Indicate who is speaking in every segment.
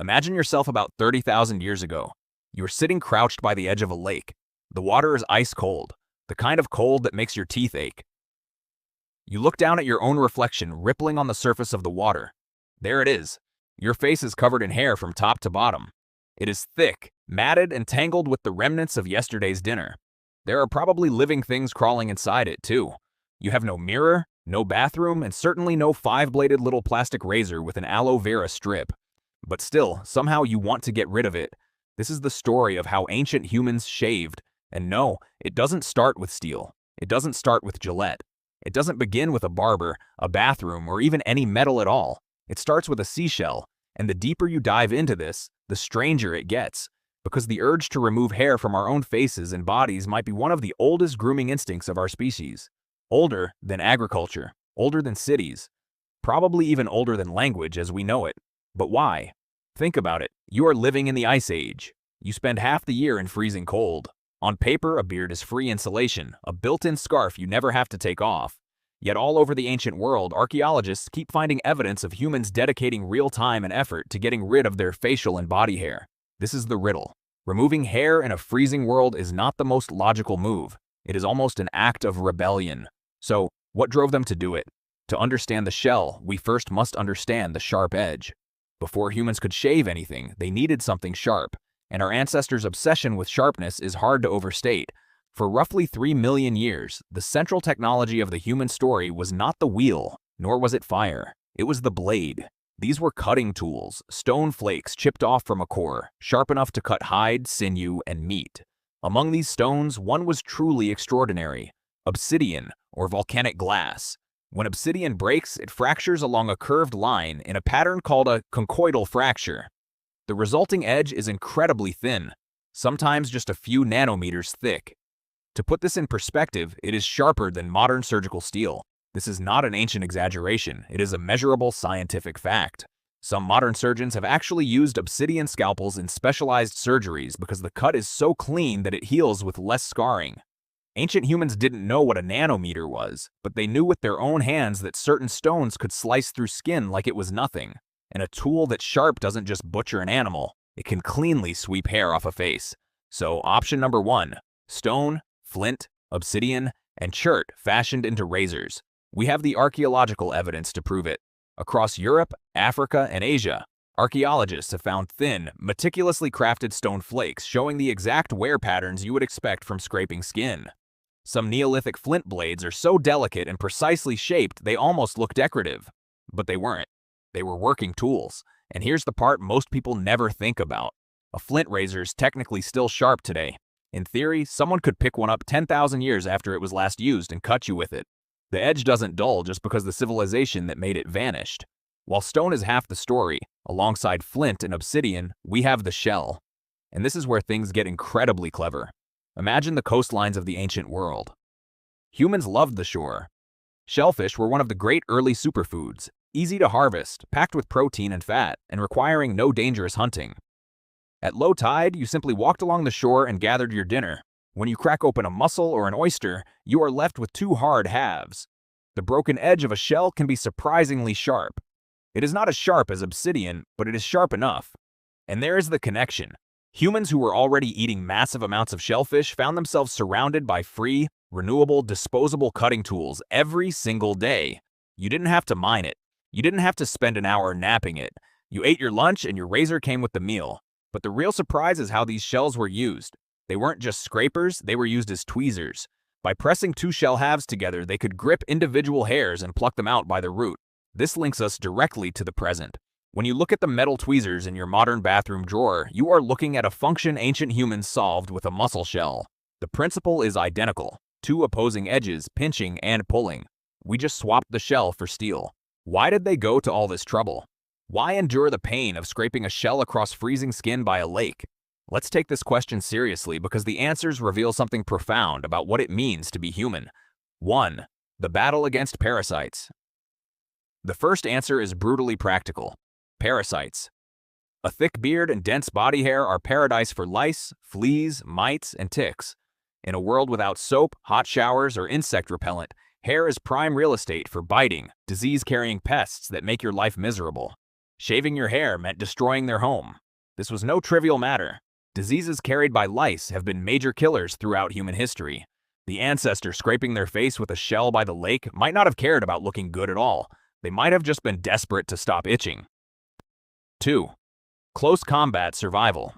Speaker 1: Imagine yourself about 30,000 years ago. You are sitting crouched by the edge of a lake. The water is ice cold, the kind of cold that makes your teeth ache. You look down at your own reflection rippling on the surface of the water. There it is. Your face is covered in hair from top to bottom. It is thick, matted, and tangled with the remnants of yesterday's dinner. There are probably living things crawling inside it, too. You have no mirror, no bathroom, and certainly no five-bladed little plastic razor with an aloe vera strip. But still, somehow you want to get rid of it. This is the story of how ancient humans shaved. And no, it doesn't start with steel. It doesn't start with Gillette. It doesn't begin with a barber, a bathroom, or even any metal at all. It starts with a seashell, and the deeper you dive into this, the stranger it gets. Because the urge to remove hair from our own faces and bodies might be one of the oldest grooming instincts of our species. Older than agriculture, older than cities, probably even older than language as we know it. But why? Think about it. You are living in the Ice Age. You spend half the year in freezing cold. On paper, a beard is free insulation, a built-in scarf you never have to take off. Yet all over the ancient world, archaeologists keep finding evidence of humans dedicating real time and effort to getting rid of their facial and body hair. This is the riddle. Removing hair in a freezing world is not the most logical move. It is almost an act of rebellion. So, what drove them to do it? To understand the shell, we first must understand the sharp edge. Before humans could shave anything, they needed something sharp. And our ancestors' obsession with sharpness is hard to overstate. For roughly 3 million years, the central technology of the human story was not the wheel, nor was it fire. It was the blade. These were cutting tools, stone flakes chipped off from a core, sharp enough to cut hide, sinew, and meat. Among these stones, one was truly extraordinary: obsidian, or volcanic glass. When obsidian breaks, it fractures along a curved line in a pattern called a conchoidal fracture. The resulting edge is incredibly thin, sometimes just a few nanometers thick. To put this in perspective, it is sharper than modern surgical steel. This is not an ancient exaggeration, it is a measurable scientific fact. Some modern surgeons have actually used obsidian scalpels in specialized surgeries because the cut is so clean that it heals with less scarring. Ancient humans didn't know what a nanometer was, but they knew with their own hands that certain stones could slice through skin like it was nothing. And a tool that's sharp doesn't just butcher an animal, it can cleanly sweep hair off a face. So option number 1, stone, flint, obsidian, and chert fashioned into razors. We have the archaeological evidence to prove it. Across Europe, Africa, and Asia, archaeologists have found thin, meticulously crafted stone flakes showing the exact wear patterns you would expect from scraping skin. Some Neolithic flint blades are so delicate and precisely shaped they almost look decorative. But they weren't. They were working tools. And here's the part most people never think about. A flint razor is technically still sharp today. In theory, someone could pick one up 10,000 years after it was last used and cut you with it. The edge doesn't dull just because the civilization that made it vanished. While stone is half the story, alongside flint and obsidian, we have the shell. And this is where things get incredibly clever. Imagine the coastlines of the ancient world. Humans loved the shore. Shellfish were one of the great early superfoods, easy to harvest, packed with protein and fat, and requiring no dangerous hunting. At low tide, you simply walked along the shore and gathered your dinner. When you crack open a mussel or an oyster, you are left with two hard halves. The broken edge of a shell can be surprisingly sharp. It is not as sharp as obsidian, but it is sharp enough. And there is the connection. Humans who were already eating massive amounts of shellfish found themselves surrounded by free, renewable, disposable cutting tools every single day. You didn't have to mine it. You didn't have to spend an hour napping it. You ate your lunch and your razor came with the meal. But the real surprise is how these shells were used. They weren't just scrapers, they were used as tweezers. By pressing two shell halves together, they could grip individual hairs and pluck them out by the root. This links us directly to the present. When you look at the metal tweezers in your modern bathroom drawer, you are looking at a function ancient humans solved with a mussel shell. The principle is identical. Two opposing edges, pinching and pulling. We just swapped the shell for steel. Why did they go to all this trouble? Why endure the pain of scraping a shell across freezing skin by a lake? Let's take this question seriously because the answers reveal something profound about what it means to be human. 1. The battle against parasites. The first answer is brutally practical. Parasites. A thick beard and dense body hair are paradise for lice, fleas, mites, and ticks. In a world without soap, hot showers, or insect repellent, hair is prime real estate for biting, disease-carrying pests that make your life miserable. Shaving your hair meant destroying their home. This was no trivial matter. Diseases carried by lice have been major killers throughout human history. The ancestor scraping their face with a shell by the lake might not have cared about looking good at all. They might have just been desperate to stop itching. 2. Close combat survival.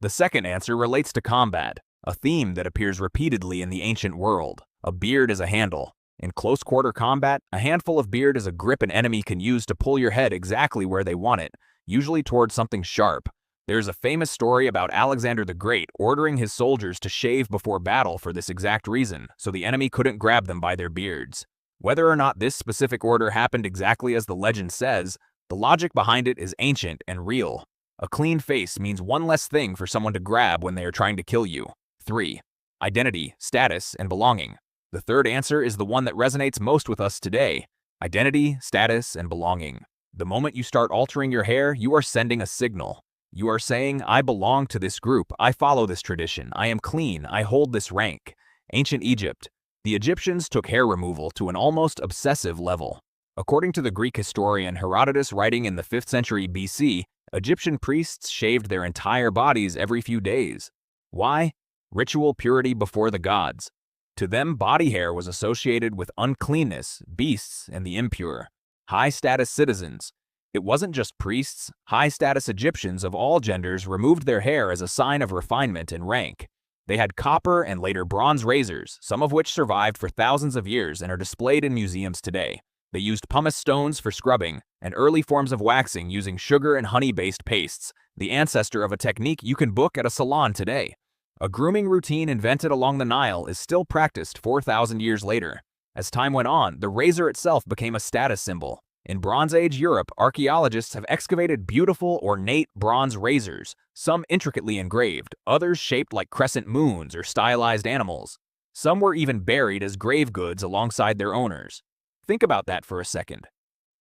Speaker 1: The second answer relates to combat, a theme that appears repeatedly in the ancient world. A beard is a handle. In close-quarter combat, a handful of beard is a grip an enemy can use to pull your head exactly where they want it, usually towards something sharp. There's a famous story about Alexander the Great ordering his soldiers to shave before battle for this exact reason, so the enemy couldn't grab them by their beards. Whether or not this specific order happened exactly as the legend says, the logic behind it is ancient and real. A clean face means one less thing for someone to grab when they are trying to kill you. 3. Identity, status, and belonging. The third answer is the one that resonates most with us today. Identity, status, and belonging. The moment you start altering your hair, you are sending a signal. You are saying, I belong to this group, I follow this tradition, I am clean, I hold this rank. Ancient Egypt. The Egyptians took hair removal to an almost obsessive level. According to the Greek historian Herodotus writing in the 5th century BC, Egyptian priests shaved their entire bodies every few days. Why? Ritual purity before the gods. To them, body hair was associated with uncleanness, beasts, and the impure. High-status citizens. It wasn't just priests. High-status Egyptians of all genders removed their hair as a sign of refinement and rank. They had copper and later bronze razors, some of which survived for thousands of years and are displayed in museums today. They used pumice stones for scrubbing, and early forms of waxing using sugar and honey-based pastes, the ancestor of a technique you can book at a salon today. A grooming routine invented along the Nile is still practiced 4,000 years later. As time went on, the razor itself became a status symbol. In Bronze Age Europe, archaeologists have excavated beautiful, ornate bronze razors, some intricately engraved, others shaped like crescent moons or stylized animals. Some were even buried as grave goods alongside their owners. Think about that for a second.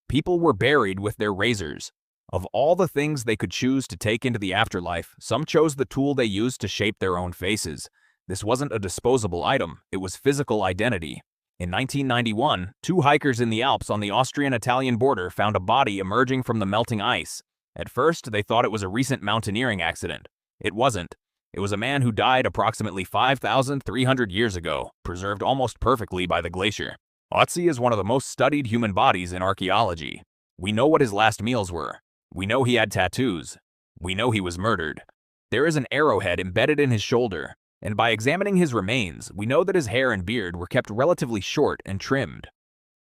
Speaker 1: People were buried with their razors. Of all the things they could choose to take into the afterlife, some chose the tool they used to shape their own faces. This wasn't a disposable item, it was physical identity. In 1991, 2 hikers in the Alps on the Austrian-Italian border found a body emerging from the melting ice. At first, they thought it was a recent mountaineering accident. It wasn't. It was a man who died approximately 5,300 years ago, preserved almost perfectly by the glacier. Ötzi is one of the most studied human bodies in archaeology. We know what his last meals were. We know he had tattoos. We know he was murdered. There is an arrowhead embedded in his shoulder, and by examining his remains, we know that his hair and beard were kept relatively short and trimmed.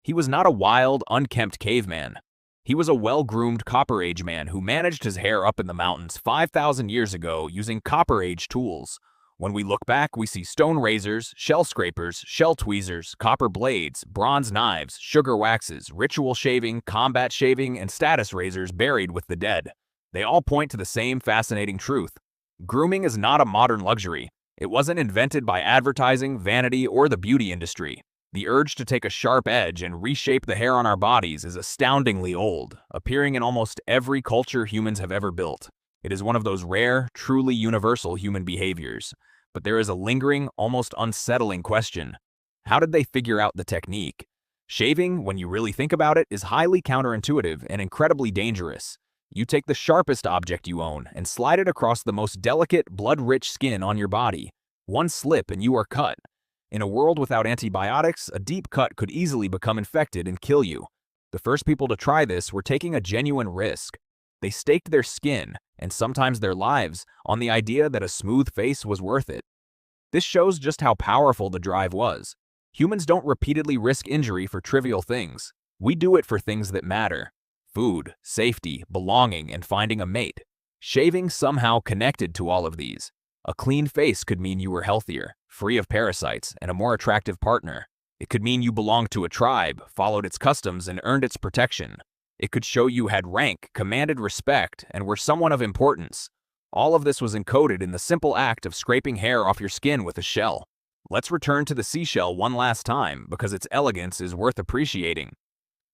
Speaker 1: He was not a wild, unkempt caveman. He was a well-groomed Copper Age man who managed his hair up in the mountains 5,000 years ago using Copper Age tools. When we look back, we see stone razors, shell scrapers, shell tweezers, copper blades, bronze knives, sugar waxes, ritual shaving, combat shaving, and status razors buried with the dead. They all point to the same fascinating truth. Grooming is not a modern luxury. It wasn't invented by advertising, vanity, or the beauty industry. The urge to take a sharp edge and reshape the hair on our bodies is astoundingly old, appearing in almost every culture humans have ever built. It is one of those rare, truly universal human behaviors. But there is a lingering, almost unsettling question. How did they figure out the technique? Shaving, when you really think about it, is highly counterintuitive and incredibly dangerous. You take the sharpest object you own and slide it across the most delicate, blood-rich skin on your body. One slip and you are cut. In a world without antibiotics, a deep cut could easily become infected and kill you. The first people to try this were taking a genuine risk. They staked their skin, and sometimes their lives, on the idea that a smooth face was worth it. This shows just how powerful the drive was. Humans don't repeatedly risk injury for trivial things. We do it for things that matter. Food, safety, belonging, and finding a mate. Shaving somehow connected to all of these. A clean face could mean you were healthier, free of parasites, and a more attractive partner. It could mean you belonged to a tribe, followed its customs, and earned its protection. It could show you had rank, commanded respect, and were someone of importance. All of this was encoded in the simple act of scraping hair off your skin with a shell. Let's return to the seashell one last time because its elegance is worth appreciating.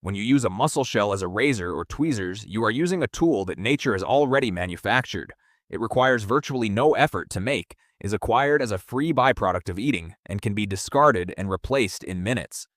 Speaker 1: When you use a mussel shell as a razor or tweezers, you are using a tool that nature has already manufactured. It requires virtually no effort to make, is acquired as a free byproduct of eating, and can be discarded and replaced in minutes.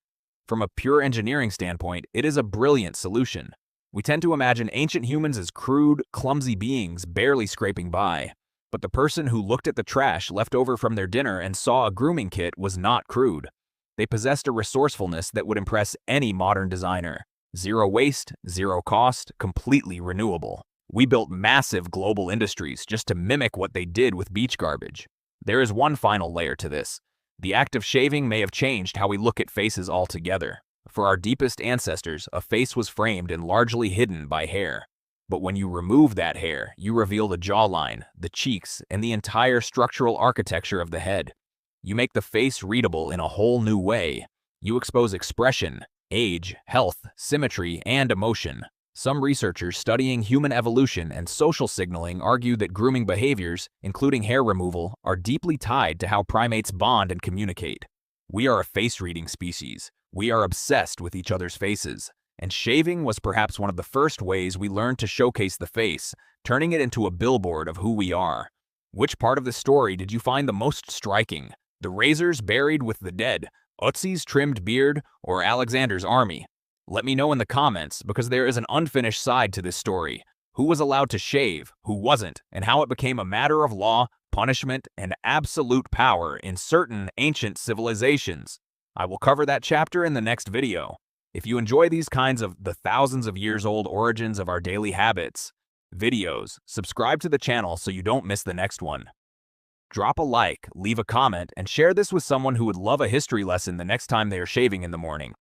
Speaker 1: From a pure engineering standpoint, it is a brilliant solution. We tend to imagine ancient humans as crude, clumsy beings barely scraping by. But the person who looked at the trash left over from their dinner and saw a grooming kit was not crude. They possessed a resourcefulness that would impress any modern designer. Zero waste, zero cost, completely renewable. We built massive global industries just to mimic what they did with beach garbage. There is one final layer to this. The act of shaving may have changed how we look at faces altogether. For our deepest ancestors, a face was framed and largely hidden by hair. But when you remove that hair, you reveal the jawline, the cheeks, and the entire structural architecture of the head. You make the face readable in a whole new way. You expose expression, age, health, symmetry, and emotion. Some researchers studying human evolution and social signaling argue that grooming behaviors, including hair removal, are deeply tied to how primates bond and communicate. We are a face-reading species. We are obsessed with each other's faces. And shaving was perhaps one of the first ways we learned to showcase the face, turning it into a billboard of who we are. Which part of the story did you find the most striking? The razors buried with the dead, Ötzi's trimmed beard, or Alexander's army? Let me know in the comments, because there is an unfinished side to this story. Who was allowed to shave, who wasn't, and how it became a matter of law, punishment, and absolute power in certain ancient civilizations. I will cover that chapter in the next video. If you enjoy these kinds of the thousands of years old origins of our daily habits videos, subscribe to the channel so you don't miss the next one. Drop a like, leave a comment, and share this with someone who would love a history lesson the next time they are shaving in the morning.